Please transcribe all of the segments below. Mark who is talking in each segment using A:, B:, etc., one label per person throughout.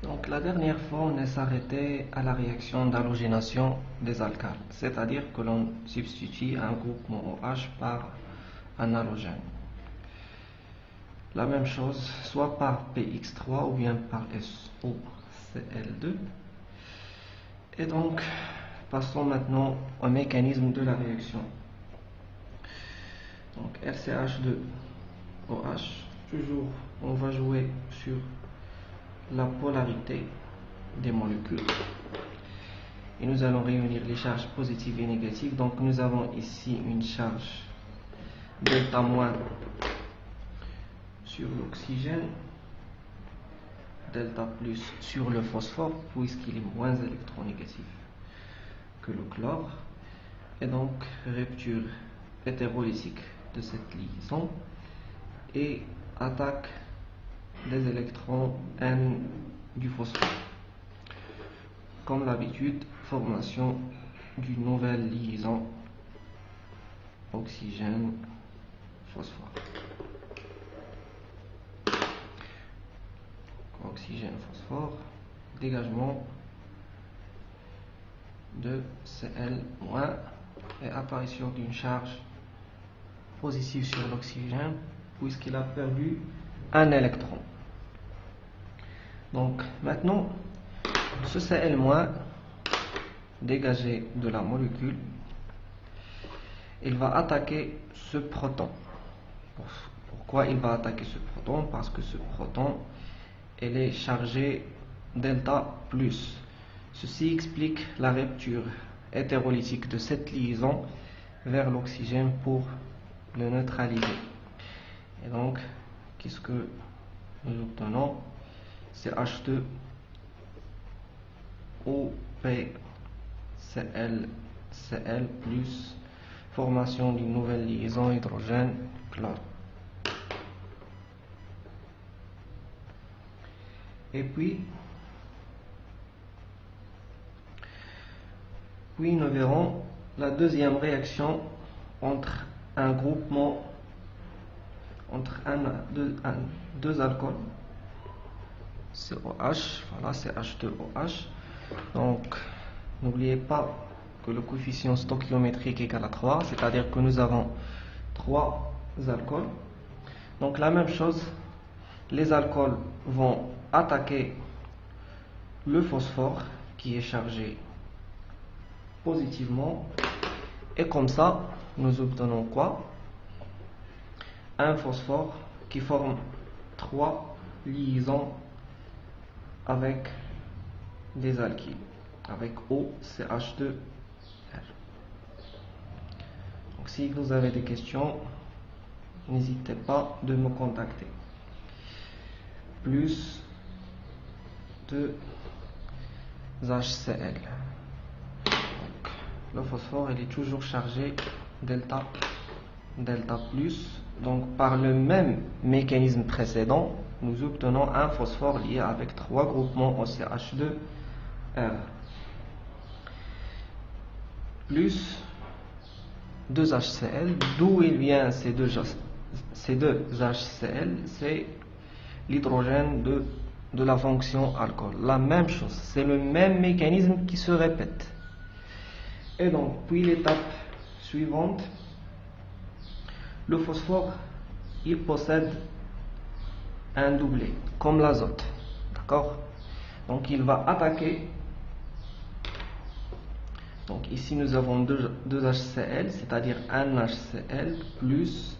A: Donc la dernière fois, on s'est arrêté à la réaction d'halogénation des alcanes, c'est-à-dire que l'on substitue un groupement OH par un halogène. La même chose, soit par PX3 ou bien par SOCl2. Et donc, passons maintenant au mécanisme de la réaction. Donc LCH2OH, toujours on va jouer sur la polarité des molécules et nous allons réunir les charges positives et négatives. Donc nous avons ici une charge delta moins sur l'oxygène, delta plus sur le phosphore puisqu'il est moins électronégatif que le chlore, et donc rupture hétérolytique de cette liaison et attaque des électrons N du phosphore. Comme d'habitude, formation d'une nouvelle liaison oxygène-phosphore. Oxygène-phosphore, dégagement de Cl- et apparition d'une charge positive sur l'oxygène puisqu'il a perdu un électron. Donc maintenant, ce Cl- dégagé de la molécule, il va attaquer ce proton. Pourquoi il va attaquer ce proton? Parce que ce proton, il est chargé delta plus. Ceci explique la rupture hétérolytique de cette liaison vers l'oxygène pour le neutraliser. Et donc, qu'est-ce que nous obtenons? C'est H2OPCl plus formation d'une nouvelle liaison hydrogène-chlore. Et puis nous verrons la deuxième réaction entre un groupement, entre deux alcools, COH, voilà, c'est H2OH. Donc, n'oubliez pas que le coefficient stoichiométrique est égal à 3, c'est-à-dire que nous avons 3 alcools. Donc, la même chose, les alcools vont attaquer le phosphore qui est chargé positivement, et comme ça, nous obtenons quoi? Un phosphore qui forme 3 liaisons avec des alkyles, avec OCH2R. Donc si vous avez des questions, n'hésitez pas de me contacter. Plus de HCl. Donc, le phosphore il est toujours chargé delta plus. Donc par le même mécanisme précédent, nous obtenons un phosphore lié avec 3 groupements OCH2R plus 2HCl. D'où il vient ces deux HCl? C'est l'hydrogène de la fonction alcool. La même chose, c'est le même mécanisme qui se répète. Et donc, puis l'étape suivante, le phosphore, il possède un doublet, comme l'azote. D'accord? Donc, il va attaquer. Donc, ici, nous avons deux HCl, c'est-à-dire un HCl plus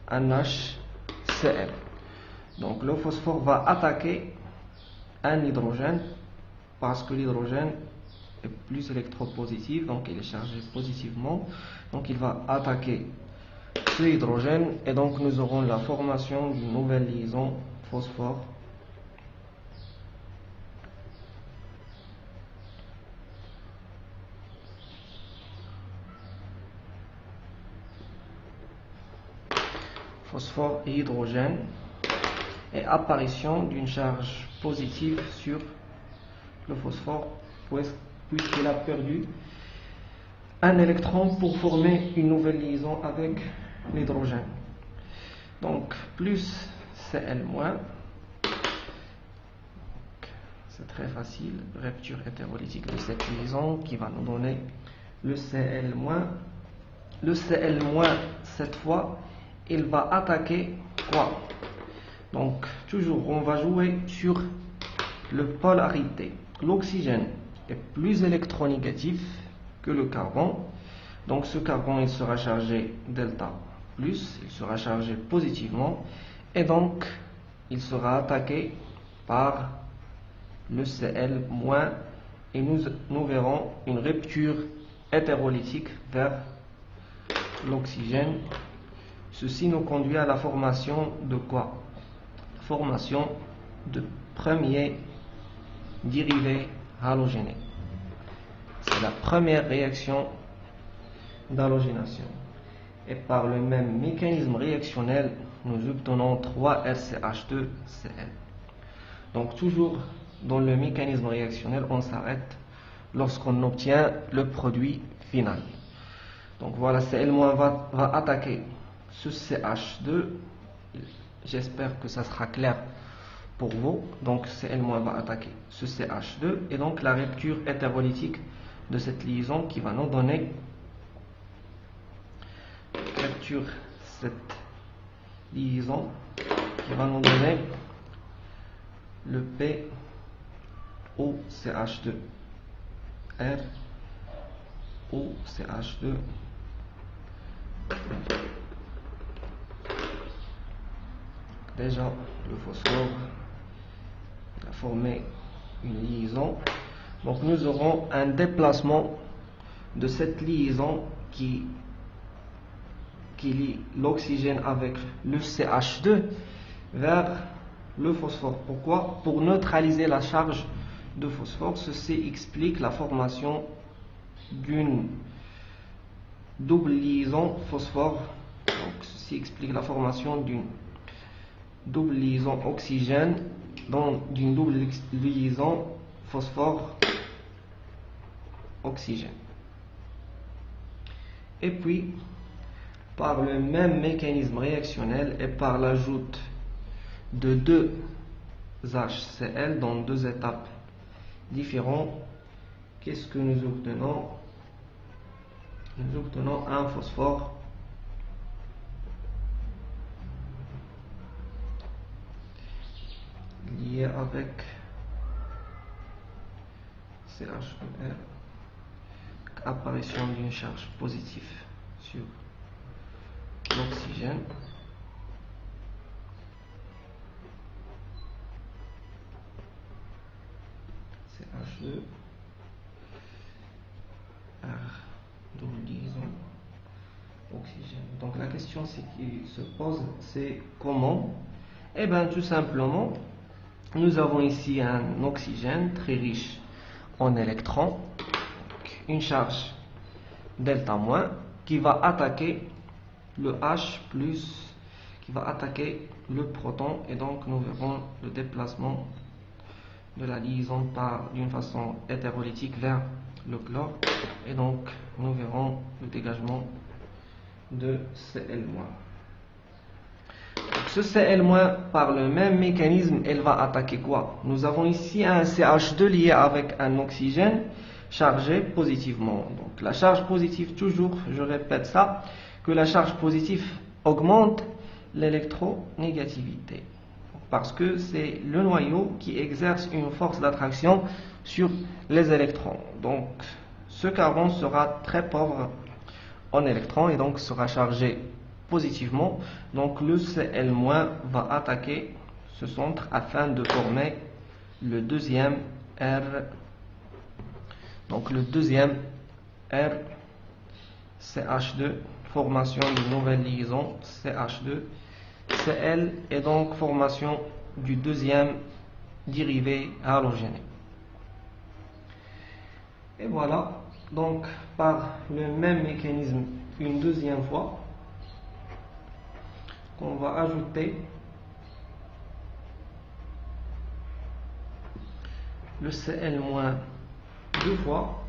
A: un HCl. Donc, le phosphore va attaquer un hydrogène parce que l'hydrogène est plus électropositif, donc il est chargé positivement. Donc, il va attaquer ce hydrogène et donc nous aurons la formation d'une nouvelle liaison phosphore et hydrogène et apparition d'une charge positive sur le phosphore puisqu'il a perdu un électron pour former une nouvelle liaison avec l'hydrogène. Donc plus Cl-, c'est très facile, rupture hétérolytique de cette liaison qui va nous donner le Cl-. Le Cl-, cette fois, il va attaquer quoi? Donc, toujours, on va jouer sur le polarité. L'oxygène est plus électronégatif que le carbone. Donc, ce carbone, il sera chargé delta plus, il sera chargé positivement. Et donc, il sera attaqué par le Cl-, et nous verrons une rupture hétérolytique vers l'oxygène. Ceci nous conduit à la formation de quoi? Formation de premier dérivé halogéné. C'est la première réaction d'halogénation. Et par le même mécanisme réactionnel, nous obtenons 3RCH2Cl. Donc toujours dans le mécanisme réactionnel, on s'arrête lorsqu'on obtient le produit final. Donc voilà, Cl- va attaquer ce CH2. J'espère que ça sera clair pour vous. Donc Cl- va attaquer ce CH2 et donc la rupture hétérolytique de cette liaison qui va nous donner cette liaison qui va nous donner le POCH2 ROCH2. Déjà, le phosphore a formé une liaison. Donc nous aurons un déplacement de cette liaison qui lie l'oxygène avec le CH2 vers le phosphore. Pourquoi? Pour neutraliser la charge de phosphore. Ceci explique la formation d'une double liaison phosphore. Donc ceci explique la formation d'une double liaison oxygène d'une double liaison phosphore-oxygène. Et puis, par le même mécanisme réactionnel et par l'ajout de deux HCl dans deux étapes différentes, qu'est-ce que nous obtenons? Nous obtenons un phosphore lié avec CH2R, apparition d'une charge positive sur l'oxygène. CH2 R double liaison oxygène. Donc la question qui se pose, c'est comment? Eh bien tout simplement, nous avons ici un oxygène très riche en électrons, une charge delta- qui va attaquer le H+, qui va attaquer le proton, et donc nous verrons le déplacement de la liaison d'une façon hétérolytique vers le chlore, et donc nous verrons le dégagement de Cl-. Ce Cl-, par le même mécanisme, elle va attaquer quoi? Nous avons ici un CH2 lié avec un oxygène chargé positivement. Donc la charge positive, toujours, je répète ça, que la charge positive augmente l'électronégativité. Parce que c'est le noyau qui exerce une force d'attraction sur les électrons. Donc ce carbone sera très pauvre en électrons et donc sera chargé positivement. Donc le Cl- va attaquer ce centre afin de former le deuxième R. Donc le deuxième R CH2, formation d'une nouvelle liaison CH2 Cl, et donc formation du deuxième dérivé halogéné. Et voilà, donc par le même mécanisme une deuxième fois, on va ajouter le Cl- deux fois,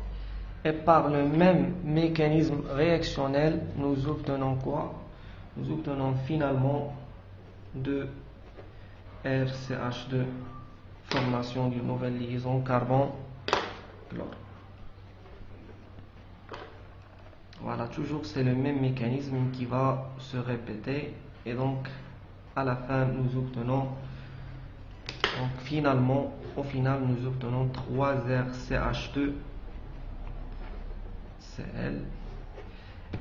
A: et par le même mécanisme réactionnel, nous obtenons quoi? Nous obtenons finalement 2 RCH2 formation d'une nouvelle liaison carbone-chlore. Voilà, toujours c'est le même mécanisme qui va se répéter et donc à la fin nous obtenons, donc finalement, au final nous obtenons 3RCH2Cl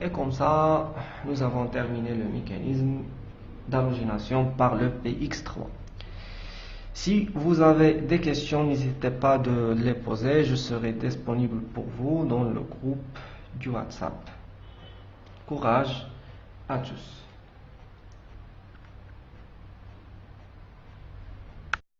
A: et comme ça nous avons terminé le mécanisme d'halogénation par le PX3. Si vous avez des questions, n'hésitez pas de les poser, je serai disponible pour vous dans le groupe du WhatsApp. Courage à tous.